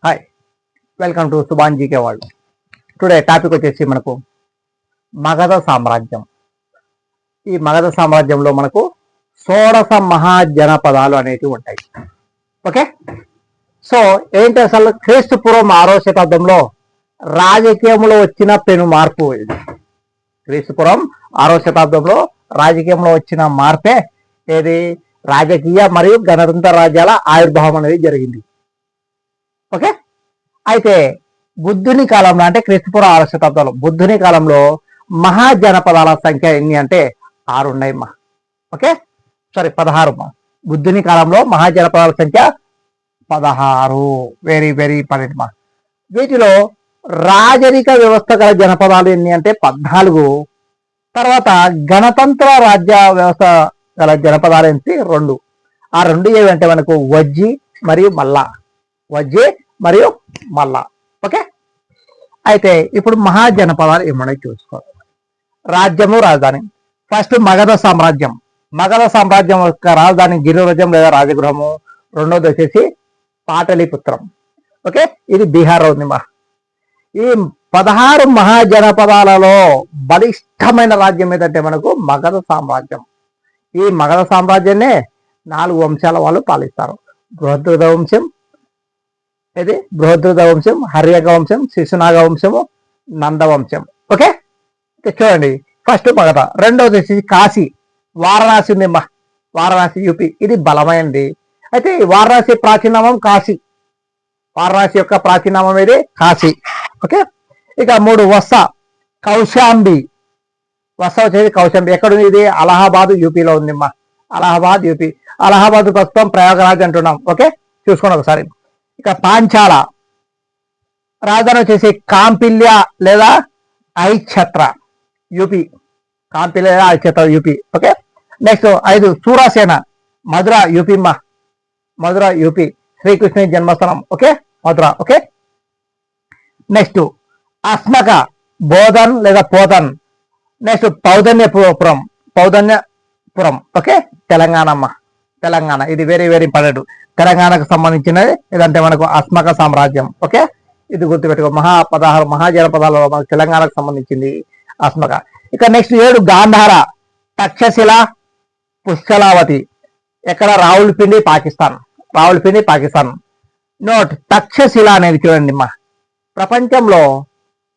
Hi, welcome to Subhan GK world. Today topic వచ్చేసి మనకు మగధ సామ్రాజ్యం. ఈ మగధ సామ్రాజ్యంలో మనకు షోడశ మహాజనపదాలు అనేటివి ఉంటాయి. ఓకే, సో ఏంటి అసలు క్రీస్తు పూర్వం 6వ శతాబ్దంలో రాజకీయంలో వచ్చిన పెను మార్పు ఇది. క్రీస్తు పూర్వం 6వ శతాబ్దంలో రాజకీయంలో వచ్చిన మార్పే ఏది? రాజకీయ మరియు గణతంత్ర రాజ్యాల ఆవిర్భావం అనేది జరిగింది. ఓకే, అయితే బుద్ధుని కాలంలో అంటే క్రీస్తుపూర్వం 6వ శతాబ్దంలో బుద్ధుని కాలంలో మహాజనపదాల సంఖ్య ఎన్ని అంటే 6 ఉన్నాయి. Okay, sorry 16. బుద్ధుని కాలంలో మహాజనపదాల సంఖ్య 16. Very very important. వీటిలో రాజరిక వ్యవస్థ గల జనపదాలు ఎన్ని అంటే 14. తర్వాత గణతంత్ర రాజ్య వ్యవస్థ గల జనపదాలు ఏంటి? 2. ఆ 2 ఏవంటే మనకు వజ్జి మరియు మల్లా. వజ్జి మరియు మల్లా. ఓకే, అయితే ఇప్పుడు మహాజనపదాలు ఏమన్నా చూసుకోవాలి. రాజ్యము, రాజధాని. ఫస్ట్ మగధ సామ్రాజ్యం. మగధ సామ్రాజ్యం యొక్క రాజధాని గిరిరాజ్యం లేదా రాజగృహము. రెండోది వచ్చేసి పాటలీపుత్రం. ఓకే, ఇది బీహార్ ఉంది. ఈ 16 మహాజనపదాలలో బలిష్టమైన రాజ్యం ఏదంటే మనకు మగధ సామ్రాజ్యం. ఈ మగధ సామ్రాజ్యాన్ని 4 వంశాల వాళ్ళు పాలిస్తారు. బృహద్రథ వంశం, ఇది బృహద్రథ వంశం, హర్యక వంశం, శిశునాగ వంశము, నందవంశం. ఓకే, చూడండి, ఫస్ట్ మగధ. రెండవది వచ్చేసి కాశీ, వారణాసి ఉంది. వారణాసి యూపీ, ఇది బలమైనది. అయితే వారణాసి ప్రాచీనామం కాశీ. వారణాసి యొక్క ప్రాచీనామం ఇది కాశీ. ఓకే, ఇక 3 వస్స, కౌశాంబి. వస్స వచ్చేది కౌశాంబి. ఎక్కడుంది ఇది? అలహాబాద్ యూపీలో ఉంది. అలహాబాద్ యూపీ. అలహాబాద్ ప్రస్తుతం ప్రయాగరాజ్ అంటున్నాం. ఓకే, చూసుకోండి ఒకసారి. ఇక పాంచాల, రాజధాని వచ్చేసి కాంపిల్య లేదా ఐఛత్ర యూపీ. కాంపిల్య లేదా ఐఛత్ర యూపీ. ఓకే, నెక్స్ట్ 5 సూరాసేన, మధుర యూపీ. మధుర యూపీ, శ్రీకృష్ణ జన్మస్థానం. ఓకే, మధుర. ఓకే, నెక్స్ట్ అస్మక, బోధన్ లేదా పోతన్. నెక్స్ట్ పౌధన్యపురం. పౌధన్యపురం. ఓకే, తెలంగాణ. తెలంగాణ, ఇది వెరీ వెరీ ఇంపార్టెంట్. తెలంగాణకు సంబంధించినది ఇదంటే మనకు అస్మక సామ్రాజ్యం. ఓకే, ఇది గుర్తుపెట్టుకో. 16 మహాజనపదాలలో మనకు తెలంగాణకు సంబంధించింది అస్మక. ఇక నెక్స్ట్ 7 గాంధార, తక్షశిల, పుష్కలావతి. ఎక్కడ? రావులపిండి, పాకిస్తాన్. రావులపిండి, పాకిస్తాన్. నోట్, తక్షశిల అనేది చూడండి. ప్రపంచంలో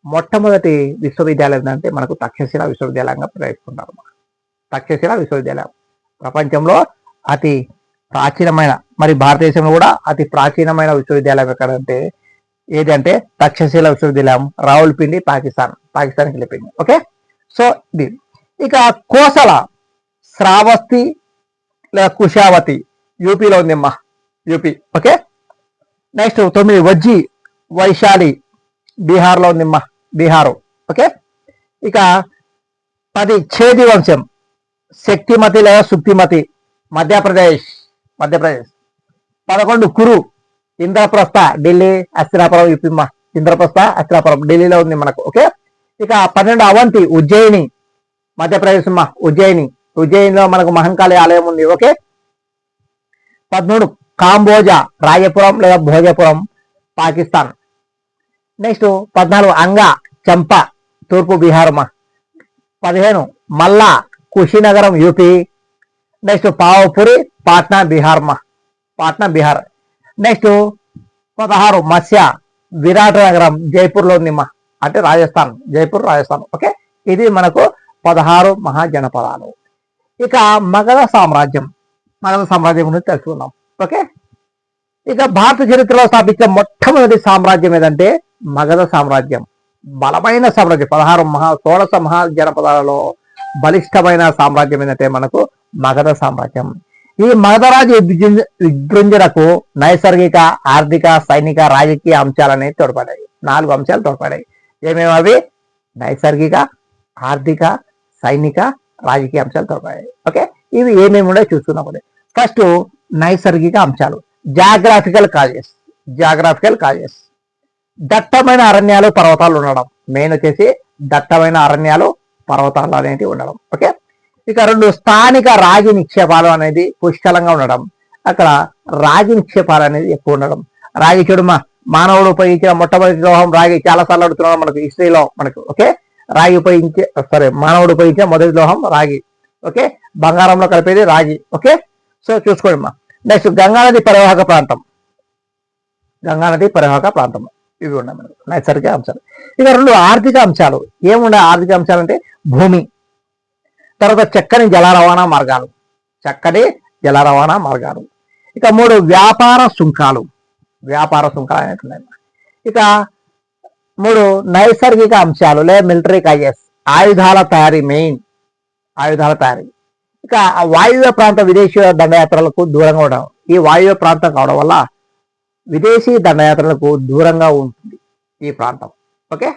మొట్టమొదటి విశ్వవిద్యాలయం అంటే మనకు తక్షశిల విశ్వవిద్యాలయంగా ప్రవేశిస్తున్నారు. తక్షశిల విశ్వవిద్యాలయం ప్రపంచంలో అతి ప్రాచీనమైన, మరి భారతదేశంలో కూడా అతి ప్రాచీనమైన విశ్వవిద్యాలయం ఎక్కడంటే ఏదంటే తక్షశిల విశ్వవిద్యాలయం, రావులపిండి, పాకిస్తాన్కి వెళ్ళిపోయింది. ఓకే, సో ఇది. ఇక కోసల, శ్రావస్తి లేదా కుషావతి యూపీలో ఉంది. UP. Okay, next 9 Vajji, Vaishali, బీహార్లో ఉంది. బీహారు. ఓకే, ఇక 10 ఛేది వంశం, శక్తిమతి లేదా సుక్తిమతి, మధ్యప్రదేశ్. 11 కురు, ఇంద్రప్రస్థ, ఢిల్లీ, అస్తినాపురం యూపీ. ఇంద్రప్రస్థ, అస్తినాపురం ఢిల్లీలో ఉంది మనకు. ఓకే, ఇక 12 అవంతి, ఉజ్జయిని, మధ్యప్రదేశ్. ఉజ్జయినిలో మనకు మహంకాళి ఆలయం ఉంది. ఓకే, 13 కాంబోజా, రాయపురం లేదా భోజపురం, పాకిస్తాన్. నెక్స్ట్ 14 అంగా, చంప, తూర్పు Bihar. 15 Malla, Kushinagaram UP. Next Pavapuri, Patna, Bihar. Patna, Bihar. Next 16 Matsya, Virat నగరం, జైపూర్లో ఉంది. అంటే రాజస్థాన్, జైపూర్, రాజస్థాన్. ఓకే, ఇది మనకు 16 మహాజనపదాలు. ఇక మగధ సామ్రాజ్యం గురించి తెలుసుకుందాం. ఓకే, ఇక భారత చరిత్రలో స్థాపించిన మొట్టమొదటి సామ్రాజ్యం ఏదంటే మగధ సామ్రాజ్యం. బలమైన సామ్రాజ్యం. 16 మహాజనపదాలలో బలిష్టమైన సామ్రాజ్యం ఏంటంటే మనకు మగధ సామ్రాజ్యం. ఈ మగధరాజు విజృంభణకు నైసర్గిక, ఆర్థిక, సైనిక, రాజకీయ అంశాలనేవి తోడ్పడాయి. 4 అంశాలు తోడ్పడాయి. ఏమేమి అవి? నైసర్గిక, ఆర్థిక, సైనిక, రాజకీయ అంశాలు తోడ్పడాయి. ఓకే, ఇవి ఏమేమి ఉన్నాయో చూసుకున్నప్పుడు ఫస్ట్ నైసర్గిక అంశాలు. Geographical causes. దట్టమైన అరణ్యాలు, పర్వతాలు ఉండడం. మెయిన్ వచ్చేసి దట్టమైన అరణ్యాలు, పర్వతాలు అనేవి ఉండడం. ఓకే, ఇక 2 స్థానిక రాగి నిక్షేపాలు అనేది పుష్కలంగా ఉండడం. అక్కడ రాగి నిక్షేపాలు అనేది ఎక్కువ ఉండడం. రాగి చూడు మానవుడు ఉపయోగించిన మొట్టమొదటి లోహం రాగి. చాలా సార్లు అడుగుతున్నాం మనకు హిస్టరీలో మనకు. ఓకే, రాగి మానవుడు ఉపయోగించిన మొదటి లోహం రాగి. ఓకే, బంగారంలో కలిపేది రాగి. ఓకే, సో చూసుకోండి మా. నెక్స్ట్ గంగానది పరివాహక ప్రాంతం. గంగానది పరివాహక ప్రాంతం ఇవి ఉన్నాయి మనకు నైసర్గిక అంశాలు. ఇక రెండు ఆర్థిక అంశాలు. ఏముండే ఆర్థిక అంశాలు అంటే భూమి, తర్వాత చక్కని జల రవాణా మార్గాలు. చక్కని జల రవాణా మార్గాలు. ఇక మూడు వ్యాపార సుంకాలు. వ్యాపార సుంకాలు అనేటున్నాయి. ఇక మూడు నైసర్గిక అంశాలు లేదా మిలిటరీ కాజెస్. ఆయుధాల తయారీ, మెయిన్ ఆయుధాల తయారీ. ఇక వాయువ్య ప్రాంత విదేశీ దండయాత్రలకు దూరంగా ఉండడం. ఈ వాయువ్య ప్రాంతం కావడం వల్ల విదేశీ దండయాత్రలకు దూరంగా ఉంటుంది ఈ ప్రాంతం. ఓకే,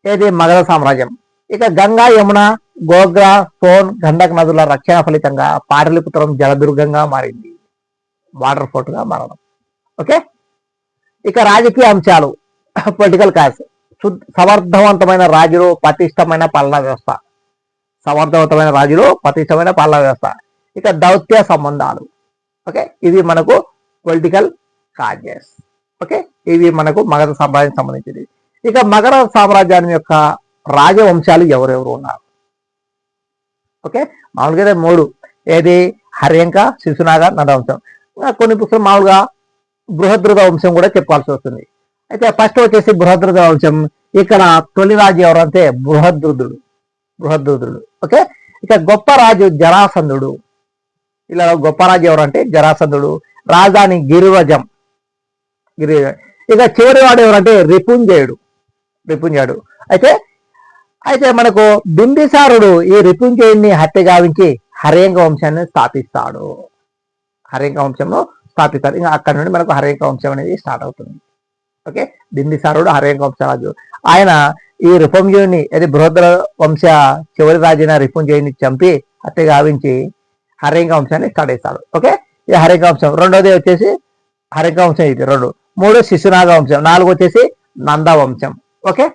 ఏది మగధ సామ్రాజ్యం. ఇక గంగా, యమున, గోగ్రా, సోన్, గండక్ నదుల రక్షణ ఫలితంగా పాటలిపుత్రం జలదుర్గంగా మారింది, వాటర్ ఫోర్ట్ గా మారడం. ఓకే, ఇక రాజకీయ అంశాలు, పొలిటికల్ క్లాస్. సమర్థవంతమైన రాజులు, పటిష్టమైన పాలనా వ్యవస్థ. సమర్థవంతమైన రాజులు, పటిష్టమైన పాలనా వ్యవస్థ. ఇక దౌత్య సంబంధాలు. ఓకే, ఇవి మనకు పొలిటికల్ కాజెస్. ఓకే, ఇవి మనకు మగధ సామ్రాజ్యానికి సంబంధించింది. ఇక మగధ సామ్రాజ్యాన్ని యొక్క రాజవంశాలు ఎవరెవరు ఉన్నారు? ఓకే, మామూలుగా మూడు. ఏది హర్యంక, శిశునాగ, నందవంశం. కొన్ని పుస్తకాలు మామూలుగా బృహద్రుత వంశం కూడా చెప్పాల్సి వస్తుంది. అయితే ఫస్ట్ వచ్చేసి బృహద్రుత వంశం. ఇక్కడ తొలి రాజు ఎవరు అంటే బృహద్రుదుడు. ఓకే, ఇక గొప్ప రాజు జరాసంధుడు. ఇలా గొప్ప రాజు ఎవరు అంటే జరాసంధుడు. రాజధాని గిరివజం. ఇక చివరి వాడు ఎవరంటే రిపుంజయుడు. అయితే మనకు బింబిసారుడు ఈ రిపుంజయుడిని హత్య గావించి హర్యంక వంశాన్ని స్థాపిస్తాడు. ఇంకా అక్కడ నుండి మనకు హర్యంక వంశం అనేది స్టార్ట్ అవుతుంది. ఓకే, బింబిసారుడు హర్యంక వంశరాజు. ఆయన ఈ రిపుంజయుడిని, అది బృహద్ర వంశ చివరి రాజైన రిపుంజయుడిని చంపి హత్య గావించి హర్యంక వంశాన్ని స్టార్ట్ చేస్తాడు. ఓకే, ఈ హర్యంక వంశం. రెండోది వచ్చేసి హర్యంక వంశం, ఇది రెండు. మూడు శిశునాగ వంశం. నాలుగు వచ్చేసి నంద వంశం. ఓకే,